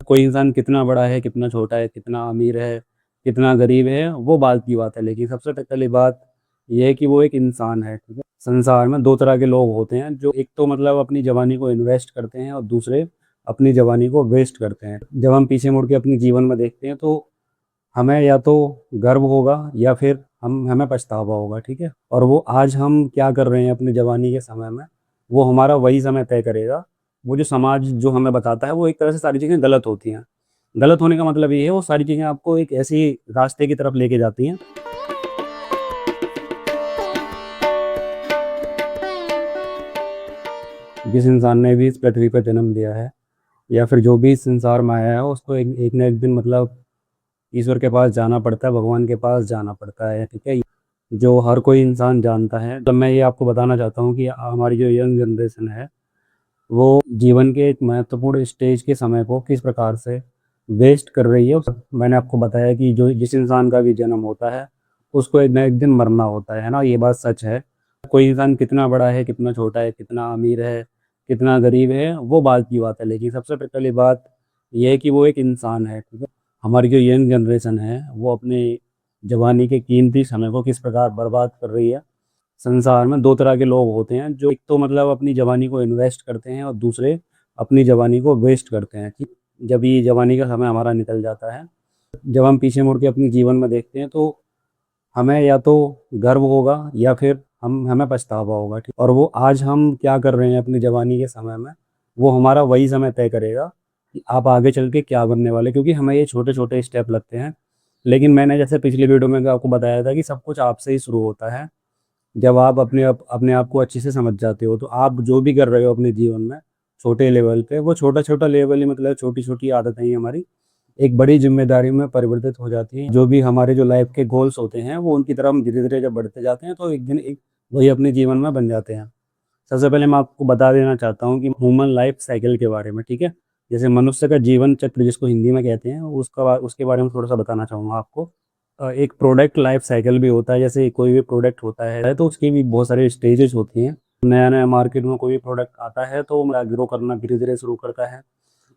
कोई इंसान कितना बड़ा है, कितना छोटा है, कितना अमीर है, कितना गरीब है, वो बात की बात है। लेकिन सबसे पहली बात ये है कि वो एक इंसान है, ठीक है? संसार में 2 तरह के लोग होते हैं, जो एक तो मतलब अपनी जवानी को इन्वेस्ट करते हैं और दूसरे अपनी जवानी को वेस्ट करते हैं। जब हम पीछे मुड़ के अपने जीवन में देखते हैं तो हमें या तो गर्व होगा या फिर हमें पछतावा होगा, ठीक है? और वो आज हम क्या कर रहे हैं अपनी जवानी के समय में, वो हमारा वही समय तय करेगा। वो जो समाज जो हमें बताता है, वो एक तरह से सारी चीज़ें गलत होती हैं। गलत होने का मतलब ये है, वो सारी चीज़ें आपको एक ऐसी रास्ते की तरफ लेके जाती हैं। जिस इंसान ने भी इस पृथ्वी पर जन्म लिया है या फिर जो भी इस संसार में आया है, उसको एक ना एक दिन मतलब ईश्वर के पास जाना पड़ता है, भगवान के पास जाना पड़ता है, ठीक है? जो हर कोई इंसान जानता है। तो मैं ये आपको बताना चाहता हूँ कि हमारी जो यंग जनरेशन है, वो जीवन के एक महत्वपूर्ण स्टेज के समय को किस प्रकार से वेस्ट कर रही है। मैंने आपको बताया कि जो जिस इंसान का भी जन्म होता है, उसको एक ना एक दिन मरना होता है ना? ये बात सच है। कोई इंसान कितना बड़ा है, कितना छोटा है, कितना अमीर है, कितना गरीब है, वो बात की बात है। लेकिन सबसे पहली बात ये है कि वो एक इंसान है, ठीक है? हमारी जो यंग जनरेशन है, वो अपने जवानी के कीमती समय को किस प्रकार बर्बाद कर रही है। संसार में 2 तरह के लोग होते हैं, जो एक तो मतलब अपनी जवानी को इन्वेस्ट करते हैं और दूसरे अपनी जवानी को वेस्ट करते हैं, ठीक? जब ये जवानी का समय हमारा निकल जाता है, जब हम पीछे मुड़ के अपने जीवन में देखते हैं तो हमें या तो गर्व होगा या फिर हमें पछतावा होगा, ठीक? और वो आज हम क्या कर रहे हैं अपनी जवानी के समय में, वो हमारा वही समय तय करेगा कि आप आगे चल के क्या बनने वाले। क्योंकि हमें ये छोटे-छोटे स्टेप लगते हैं, लेकिन मैंने जैसे पिछली वीडियो में आपको बताया था कि सब कुछ आपसे ही शुरू होता है। जब आप अपने आप को अच्छे से समझ जाते हो, तो आप जो भी कर रहे हो अपने जीवन में, छोटे लेवल पे, वो छोटा-छोटा लेवल ही मतलब छोटी-छोटी आदतें ही हमारी एक बड़ी ज़िम्मेदारी में परिवर्तित हो जाती हैं। जो भी हमारे जो लाइफ़ के गोल्स होते हैं, वो उनकी तरफ हम धीरे-धीरे जब बढ़ते जाते हैं, तो एक दिन एक वही अपने जीवन में बन जाते हैं। सबसे पहले मैं आपको बता देना चाहता हूँ कि ह्यूमन लाइफ़ साइकिल के बारे में, ठीक है? जैसे मनुष्य का जीवन चक्र जिसको हिंदी में कहते हैं, उसके बारे में थोड़ा-सा बताना चाहूँगा आपको। एक प्रोडक्ट लाइफ साइकिल भी होता है। जैसे कोई भी प्रोडक्ट होता है तो उसकी भी बहुत सारे स्टेजेस होती हैं। नया-नया मार्केट में कोई भी प्रोडक्ट आता है तो ग्रो करना धीरे-धीरे शुरू करता है।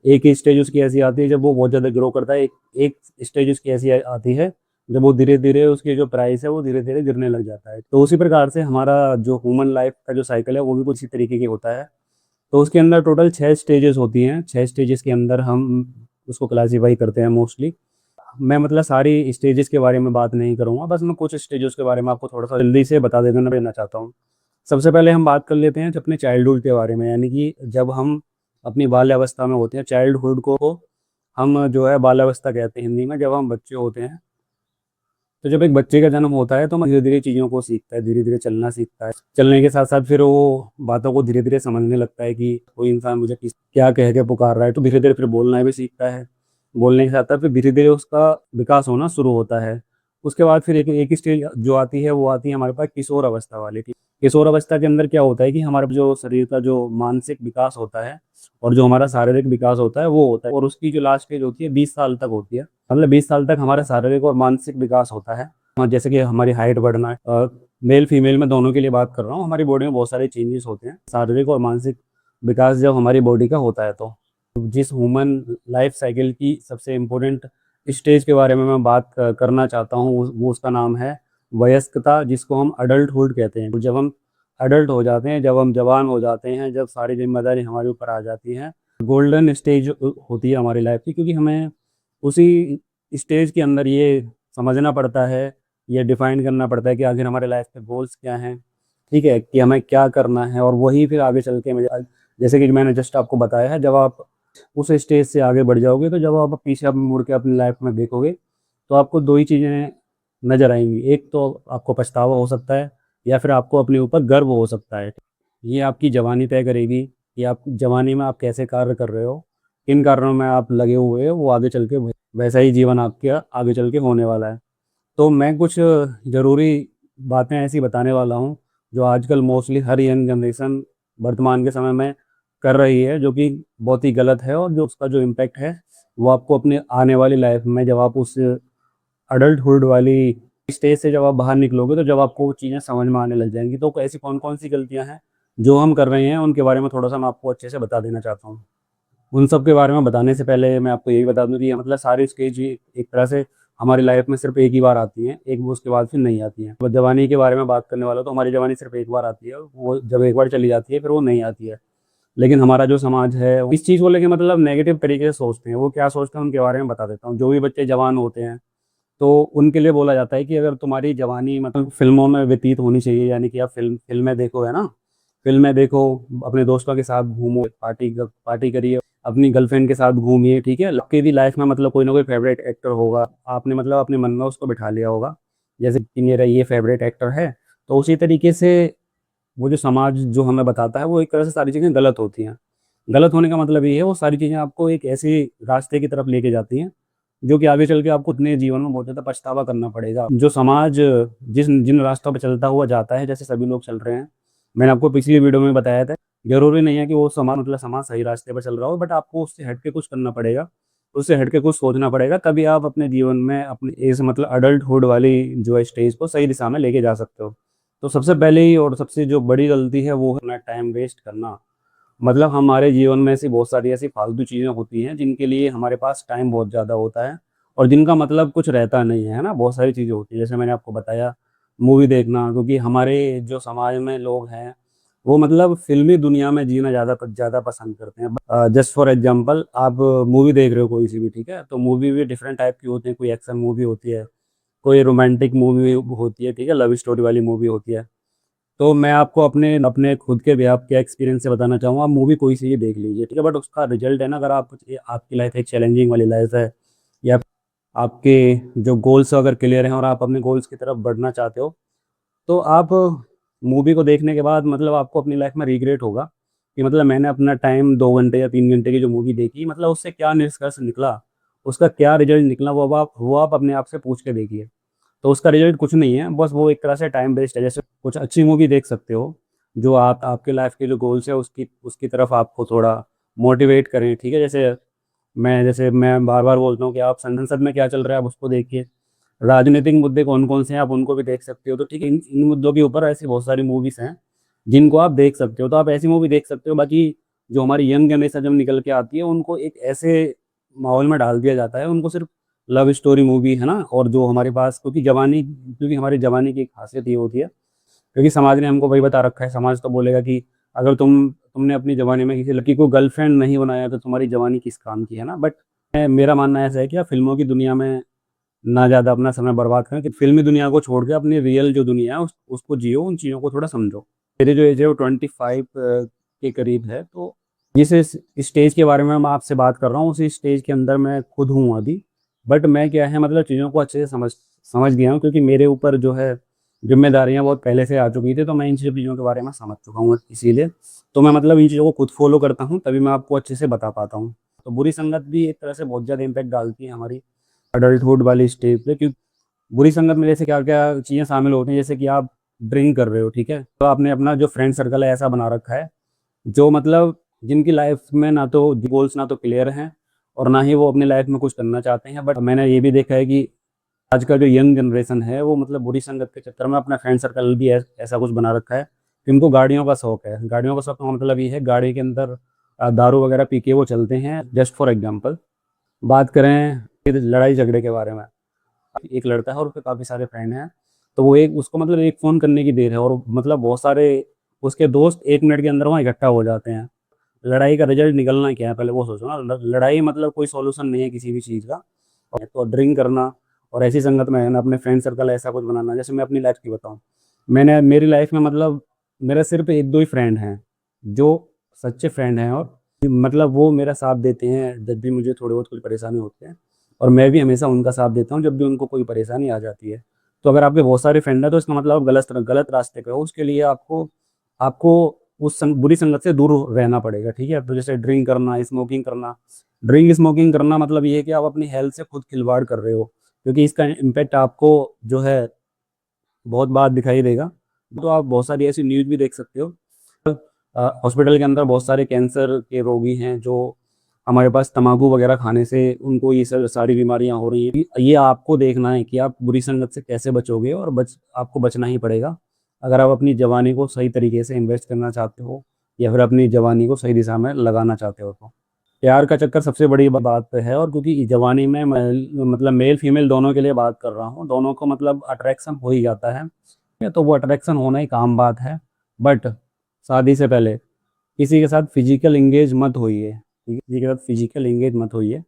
एक स्टेज उसकी ऐसी आती है जब वो बहुत ज़्यादा ग्रो करता है। एक एक स्टेज उसकी ऐसी आती है जब वो धीरे-धीरे उसकी जो प्राइस है वो धीरे-धीरे गिरने लग जाता है। तो उसी प्रकार से हमारा जो ह्यूमन लाइफ का जो साइकिल है वो भी कुछ इसी तरीके की होता है। तो उसके अंदर टोटल 6 स्टेजेस होती हैं। 6 स्टेजेस के अंदर हम उसको क्लासिफ़ाई करते हैं मोस्टली। मैं मतलब सारी स्टेजेस के बारे में बात नहीं करूँगा, बस मैं कुछ स्टेजेस के बारे में आपको थोड़ा-सा जल्दी से बता देना चाहता हूँ। सबसे पहले हम बात कर लेते हैं अपने चाइल्डहुड के बारे में, यानी कि जब हम अपनी बाल्यावस्था में होते हैं, चाइल्डहुड को हम जो है बाल्यावस्था कहते हैं हिंदी में, जब हम बच्चे होते हैं। तो जब एक बच्चे का जन्म होता है तो धीरे-धीरे चीज़ों को सीखता है, धीरे-धीरे चलना सीखता है। चलने के साथ-साथ फिर वो बातों को धीरे-धीरे समझने लगता है कि कोई इंसान मुझे क्या कह के पुकार रहा है, तो धीरे-धीरे फिर बोलना भी सीखता है। बोलने के साथ-साथ फिर धीरे-धीरे उसका विकास होना शुरू होता है। उसके बाद फिर एक एक स्टेज जो आती है, वो आती है हमारे पास किशोर अवस्था वाली। किशोर अवस्था के अंदर क्या होता है कि हमारा जो शरीर का जो मानसिक विकास होता है और जो हमारा शारीरिक विकास होता है, वो होता है, और उसकी जो लास्ट स्टेज होती है 20 साल तक होती है। मतलब 20 साल तक हमारा शारीरिक और मानसिक विकास होता है। जैसे कि हमारी हाइट बढ़ना है, मेल फीमेल में दोनों के लिए बात कर रहा हूँ। हमारी बॉडी में बहुत सारे चेंजेस होते हैं, शारीरिक और मानसिक विकास जब हमारी बॉडी का होता है तो जिस ह्यूमन लाइफ साइकिल की सबसे इम्पोर्टेंट स्टेज के बारे में मैं बात करना चाहता हूँ, वो उसका नाम है वयस्कता, जिसको हम अडल्टहुड कहते हैं। तो जब हम अडल्ट हो जाते हैं, जब हम जवान हो जाते हैं, जब सारी जिम्मेदारी हमारे ऊपर आ जाती हैं, गोल्डन स्टेज होती है हमारी लाइफ की। क्योंकि हमें उसी स्टेज के अंदर ये समझना पड़ता है, ये डिफाइन करना पड़ता है कि आखिर हमारे लाइफ के गोल्स क्या हैं, ठीक है? कि हमें क्या करना है, और वही फिर आगे चल के जैसे कि मैंने जस्ट आपको बताया है, जब आप उस स्टेज से आगे बढ़ जाओगे, तो जब आप पीछे आप मुड़ के अपनी लाइफ में देखोगे, तो आपको 2 ही चीज़ें नज़र आएँगी। एक तो आपको पछतावा हो सकता है या फिर आपको अपने ऊपर गर्व हो सकता है। ये आपकी जवानी तय करेगी कि आप जवानी में आप कैसे कार्य कर रहे हो, किन कारणों में आप लगे हुए हो, वो आगे चल के वैसा ही जीवन आपका आगे चल के होने वाला है। तो मैं कुछ ज़रूरी बातें ऐसी बताने वाला हूँ, जो आजकल मोस्टली हर यंग जनरेशन वर्तमान के समय में कर रही है, जो कि बहुत ही गलत है, और जो उसका जो इम्पैक्ट है, वो आपको अपने आने वाली लाइफ में जब आप उस अडल्टहुड वाली स्टेज से जब आप बाहर निकलोगे, तो जब आपको वो चीज़ें समझ में आने लग जाएँगी। तो ऐसी कौन-कौन सी गलतियाँ हैं, जो हम कर रहे हैं, उनके बारे में थोड़ा-सा मैं आपको अच्छे से बता देना चाहता हूँ। उन सब के बारे में बताने से पहले मैं आपको यही बता दूं कि ये मतलब सारी स्टेज एक तरह से हमारी लाइफ में सिर्फ एक ही बार आती हैं, एक वो उसके बाद फिर नहीं आती हैं। तो जवानी के बारे में बात करने वाला तो हमारी जवानी सिर्फ एक बार आती है, वो जब एक बार चली जाती है फिर वो नहीं आती है। लेकिन हमारा जो समाज है इस चीज़ को लेके मतलब नेगेटिव तरीके से सोचते हैं। वो क्या सोचते हैं उनके बारे में बता देता हूँ। जो भी बच्चे जवान होते हैं तो उनके लिए बोला जाता है कि अगर तुम्हारी जवानी मतलब फिल्मों में व्यतीत होनी चाहिए, यानी कि आप फिल्में देखो, है ना, फिल्में देखो, अपने दोस्तों के साथ घूमो, पार्टी करिए, अपनी गर्लफ्रेंड के साथ घूमिए, ठीक है। आपकी भी लाइफ में मतलब कोई ना कोई फेवरेट एक्टर होगा, आपने मतलब अपने मन में उसको बिठा लिया होगा, जैसे कि मेरा ये फेवरेट एक्टर है। तो उसी तरीके से वो जो समाज जो हमें बताता है वो एक तरह से सारी चीज़ें गलत होती हैं। गलत होने का मतलब ये है वो सारी चीज़ें आपको एक ऐसे रास्ते की तरफ लेके जाती हैं जो कि आगे चल के आपको अपने जीवन में बहुत ज़्यादा पछतावा करना पड़ेगा। जो समाज जिस जिन रास्तों पर चलता हुआ जाता है, जैसे सभी लोग चल रहे हैं, मैंने आपको पिछली वीडियो में बताया था, ज़रूरी नहीं है कि वो समाज मतलब समाज सही रास्ते पर चल रहा हो, बट आपको उससे हट के कुछ करना पड़ेगा, उससे हट के कुछ सोचना पड़ेगा, तभी आप अपने जीवन में अपनी एज मतलब अडल्टहुड वाली जो है स्टेज को सही दिशा में लेके जा सकते हो। तो सबसे पहले ही और सबसे जो बड़ी गलती है वो है अपना टाइम वेस्ट करना। मतलब हमारे जीवन में ऐसी बहुत सारी ऐसी फालतू चीज़ें होती हैं जिनके लिए हमारे पास टाइम बहुत ज़्यादा होता है और जिनका मतलब कुछ रहता नहीं है ना। बहुत सारी चीज़ें होती हैं, जैसे मैंने आपको बताया मूवी देखना, क्योंकि हमारे जो समाज में लोग हैं वो मतलब फिल्मी दुनिया में जीना ज़्यादा ज़्यादा पसंद करते हैं। जस्ट फॉर एग्जांपल, आप मूवी देख रहे हो कोई सी भी, ठीक है, तो मूवी भी डिफरेंट टाइप की होती है। कोई एक्शन मूवी होती है, कोई रोमांटिक मूवी होती है, ठीक है, लव स्टोरी वाली मूवी होती है। तो मैं आपको अपने अपने खुद के भी आपके एक्सपीरियंस से बताना चाहूँगा, आप मूवी कोई सी ही देख लीजिए, ठीक है, बट उसका रिजल्ट है ना, अगर आप आपकी लाइफ एक चैलेंजिंग वाली लाइफ है या आपके जो गोल्स अगर क्लियर हैं और आप अपने गोल्स की तरफ बढ़ना चाहते हो, तो आप मूवी को देखने के बाद मतलब आपको अपनी लाइफ में रिग्रेट होगा कि मतलब मैंने अपना टाइम 2 घंटे या 3 घंटे की जो मूवी देखी, मतलब उससे क्या निष्कर्ष निकला, उसका क्या रिजल्ट निकला, वो आप अपने आप से पूछ के देखिए। तो उसका रिजल्ट कुछ नहीं है, बस वो एक तरह से टाइम वेस्ट है। जैसे कुछ अच्छी मूवी देख सकते हो जो आप आपके लाइफ के जो गोल्स है उसकी उसकी तरफ आपको थोड़ा मोटिवेट करें, ठीक है। जैसे मैं बार बार बोलता हूँ कि आप संसद में क्या चल रहा है आप उसको देखिए, राजनीतिक मुद्दे कौन कौन से हैं आप उनको भी देख सकते हो। तो ठीक है, इन मुद्दों के ऊपर ऐसी बहुत सारी मूवीज़ हैं जिनको आप देख सकते हो, तो आप ऐसी मूवी देख सकते हो। बाकी जो हमारी यंग जनरेशन जब निकल के आती है उनको एक ऐसे माहौल में डाल दिया जाता है, उनको सिर्फ लव स्टोरी मूवी, है ना, और जो हमारे पास क्योंकि हमारी जवानी की एक खासियत ये होती है, क्योंकि समाज ने हमको वही बता रखा है। समाज तो बोलेगा कि अगर तुमने अपनी जवानी में किसी लड़की को गर्लफ्रेंड नहीं बनाया तो तुम्हारी जवानी किस काम की, है ना। बट मेरा मानना ऐसा है कि आप फिल्मों की दुनिया में ना ज़्यादा अपना समय बर्बाद करें, कि फिल्मी दुनिया को छोड़ के अपनी रियल जो दुनिया है उसको जियो, उन चीज़ों को थोड़ा समझो। मेरी जो एज है वो 25 के करीब है। तो जिस स्टेज के बारे में मैं आपसे बात कर रहा हूँ उसी स्टेज के अंदर मैं खुद हूँ अभी। बट मैं क्या है मतलब चीज़ों को अच्छे से समझ समझ गया हूँ, क्योंकि मेरे ऊपर जो है जिम्मेदारियाँ बहुत पहले से आ चुकी थी, तो मैं इन सब चीज़ों के बारे में समझ चुका हूँ। इसीलिए तो मैं मतलब इन चीज़ों को खुद फॉलो करता हूँ, तभी मैं आपको अच्छे से बता पाता हूँ। तो बुरी संगत भी एक तरह से बहुत ज़्यादा इम्पैक्ट डालती है हमारी अडल्टहुड वाली स्टेज पे, क्योंकि बुरी संगत में जैसे क्या क्या चीज़ें शामिल होती हैं, जैसे कि आप ड्रिंक कर रहे हो, ठीक है, तो आपने अपना जो फ्रेंड सर्कल है ऐसा बना रखा है जो मतलब जिनकी लाइफ में ना तो गोल्स ना तो क्लियर हैं और ना ही वो अपनी लाइफ में कुछ करना चाहते हैं। बट मैंने ये भी देखा है कि आज का जो यंग जनरेशन है वो मतलब बुरी संगत के चक्कर में अपना फ्रेंड सर्कल भी ऐसा कुछ बना रखा है कि उनको गाड़ियों का शौक है। गाड़ियों का शौक का मतलब ये है गाड़ी के अंदर दारू वगैरह पी के वो चलते हैं। जस्ट फॉर एग्जाम्पल बात करें फिर लड़ाई झगड़े के बारे में, एक लड़का है और उसके काफ़ी सारे फ्रेंड हैं, तो वो एक उसको मतलब एक फ़ोन करने की देर है और मतलब बहुत सारे उसके दोस्त 1 मिनट के अंदर वहाँ इकट्ठा हो जाते हैं। लड़ाई का रिजल्ट निकलना क्या है पहले वो सोचो ना। लड़ाई मतलब कोई सॉल्यूशन नहीं है किसी भी चीज़ का। और तो ड्रिंक करना और ऐसी संगत में है ना अपने फ्रेंड सर्कल ऐसा कुछ बनाना। जैसे मैं अपनी लाइफ की बताऊँ, मैंने मेरी लाइफ में मतलब मेरे सिर्फ एक दो ही फ्रेंड हैं जो सच्चे फ्रेंड हैं, और मतलब वो मेरा साथ देते हैं जब भी मुझे थोड़े बहुत कुछ परेशानी होते हैं, और मैं भी हमेशा उनका साथ देता हूँ जब भी उनको कोई परेशानी आ जाती है। तो अगर आपके बहुत सारे फ्रेंड हैं तो इसका मतलब आप गलत रास्ते पे हो। उसके लिए आपको आपको बुरी संगत से दूर रहना पड़ेगा, ठीक है। तो जैसे ड्रिंक स्मोकिंग करना मतलब ये है कि आप अपनी हेल्थ से खुद खिलवाड़ कर रहे हो, क्योंकि इसका इम्पेक्ट आपको जो है बहुत बार दिखाई देगा। तो आप बहुत सारी ऐसी न्यूज़ भी देख सकते हो, हॉस्पिटल के अंदर बहुत सारे कैंसर के रोगी हैं जो हमारे पास तंबाकू वगैरह खाने से उनको ये सब सारी बीमारियां हो रही हैं। ये आपको देखना है कि आप बुरी संगत से कैसे बचोगे, और आपको बचना ही पड़ेगा अगर आप अपनी जवानी को सही तरीके से इन्वेस्ट करना चाहते हो या फिर अपनी जवानी को सही दिशा में लगाना चाहते हो तो। प्यार का चक्कर सबसे बड़ी बात है। और क्योंकि जवानी में मतलब मेल फीमेल दोनों के लिए बात कर रहा हूँ, दोनों को मतलब अट्रैक्शन हो ही जाता है, तो वो अट्रैक्शन होना ही काम बात है। बट शादी से पहले किसी के साथ फिजिकल इंगेज मत होइए, ठीक है, किसी के साथ फिजिकल इंगेज मत होइए।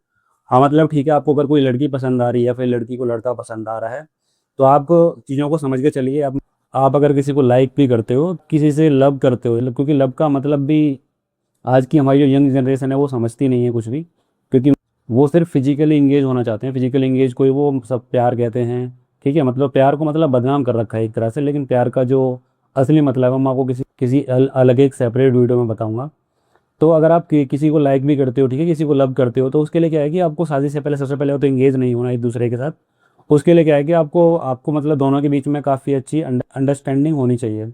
हाँ मतलब ठीक है, आपको अगर कोई लड़की पसंद आ रही है या फिर लड़की को लड़का पसंद आ रहा है, तो आप चीज़ों को समझ के चलिए। आप अगर किसी को लाइक भी करते हो, किसी से लव करते हो, क्योंकि लव का मतलब भी आज की हमारी जो यंग जनरेशन है वो समझती नहीं है कुछ भी। क्योंकि वो सिर्फ फिजिकली इंगेज होना चाहते हैं, फिजिकली इंगेज कोई वो सब प्यार कहते हैं। ठीक है, मतलब प्यार को मतलब बदनाम कर रखा है एक तरह से, लेकिन प्यार का जो असली मतलब है मैं आपको किसी अलग एक सेपरेट वीडियो में बताऊंगा। तो अगर आप किसी को लाइक भी करते हो, ठीक है, किसी को लव करते हो, तो उसके लिए क्या है कि आपको शादी से पहले सबसे पहले तो इंगेज नहीं होना एक दूसरे के साथ। उसके लिए क्या है कि आपको आपको मतलब दोनों के बीच में काफ़ी अच्छी अंडरस्टैंडिंग होनी चाहिए।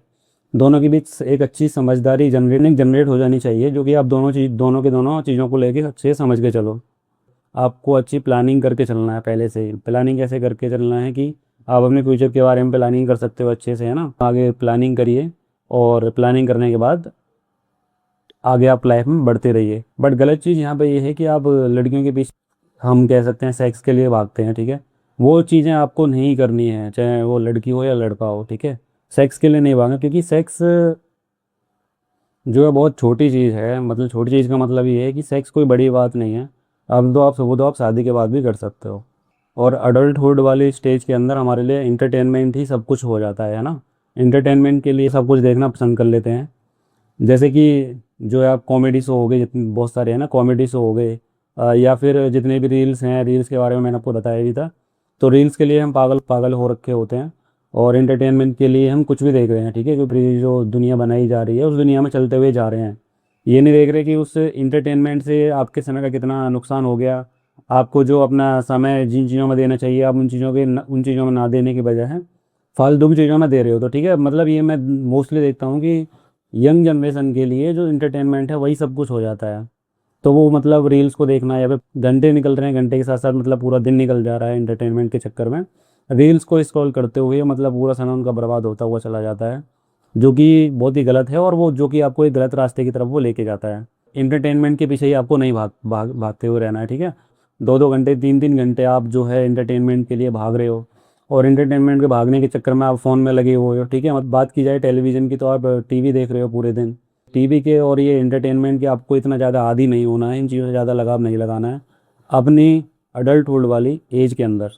दोनों के बीच एक अच्छी समझदारी जनरेट हो जानी चाहिए, जो कि आप दोनों के दोनों चीज़ों को लेके अच्छे से समझ के चलो। आपको अच्छी प्लानिंग करके चलना है पहले से ही। प्लानिंग कैसे करके चलना है कि आप अपने फ्यूचर के बारे में प्लानिंग कर सकते हो अच्छे से, है ना। आगे प्लानिंग करिए, और प्लानिंग करने के बाद आगे आप लाइफ में बढ़ते रहिए। बट गलत चीज़ यहाँ पे ये है कि आप लड़कियों के पीछे, हम कह सकते हैं, सेक्स के लिए भागते हैं, ठीक है। वो चीज़ें आपको नहीं करनी है, चाहे वो लड़की हो या लड़का हो, ठीक है। सेक्स के लिए नहीं भागना, क्योंकि सेक्स जो है बहुत छोटी चीज़ है। मतलब छोटी चीज़ का मतलब ये है कि सेक्स कोई बड़ी बात नहीं है। अब तो आप वो तो आप शादी के बाद भी कर सकते हो। और अडल्टहुड वाली स्टेज के अंदर हमारे लिए इंटरटेनमेंट ही सब कुछ हो जाता है ना। इंटरटेनमेंट के लिए सब कुछ देखना पसंद कर लेते हैं। जैसे कि जो है आप कॉमेडी शो हो गए, जितने बहुत सारे हैं ना, कॉमेडी शो हो गए, या फिर जितने भी रील्स हैं, रील्स के बारे में मैंने आपको बताया भी था। तो रील्स के लिए हम पागल पागल हो रखे होते हैं, और एंटरटेनमेंट के लिए हम कुछ भी देख रहे हैं, ठीक है, क्योंकि जो दुनिया बनाई जा रही है उस दुनिया में चलते हुए जा रहे हैं। ये नहीं देख रहे कि उस इंटरटेनमेंट से आपके समय का कितना नुकसान हो गया। आपको जो अपना समय जिन चीज़ों में देना चाहिए, आप उन चीज़ों में ना देने की बजाय फालतू की चीज़ों में दे रहे हो। तो ठीक है, मतलब ये मैं मोस्टली देखता हूँ कि यंग जनरेशन के लिए जो इंटरटेनमेंट है वही सब कुछ हो जाता है। तो वो मतलब रील्स को देखना, या फिर घंटे निकल रहे हैं, घंटे के साथ साथ मतलब पूरा दिन निकल जा रहा है इंटरटेनमेंट के चक्कर में, रील्स को स्क्रॉल करते हुए, मतलब पूरा समय उनका बर्बाद होता हुआ चला जाता है, जो कि बहुत ही गलत है। और वो जो कि आपको एक गलत रास्ते की तरफ वो लेके जाता है। इंटरटेनमेंट के पीछे ही आपको नहीं भागते हुए रहना है, ठीक है। 2-2 घंटे, 3-3 घंटे आप जो है इंटरटेनमेंट के लिए भाग रहे हो, और इंटरटेनमेंट के भागने के चक्कर में आप फ़ोन में लगे हुए हो, ठीक है। बात की जाए टेलीविज़न की, तो आप टीवी देख रहे हो पूरे दिन। टीवी के और ये एंटरटेनमेंट के आपको इतना ज़्यादा आदी नहीं होना है, इन चीज़ों से ज़्यादा लगाव नहीं लगाना है अपनी अडल्टहुड वाली एज के अंदर।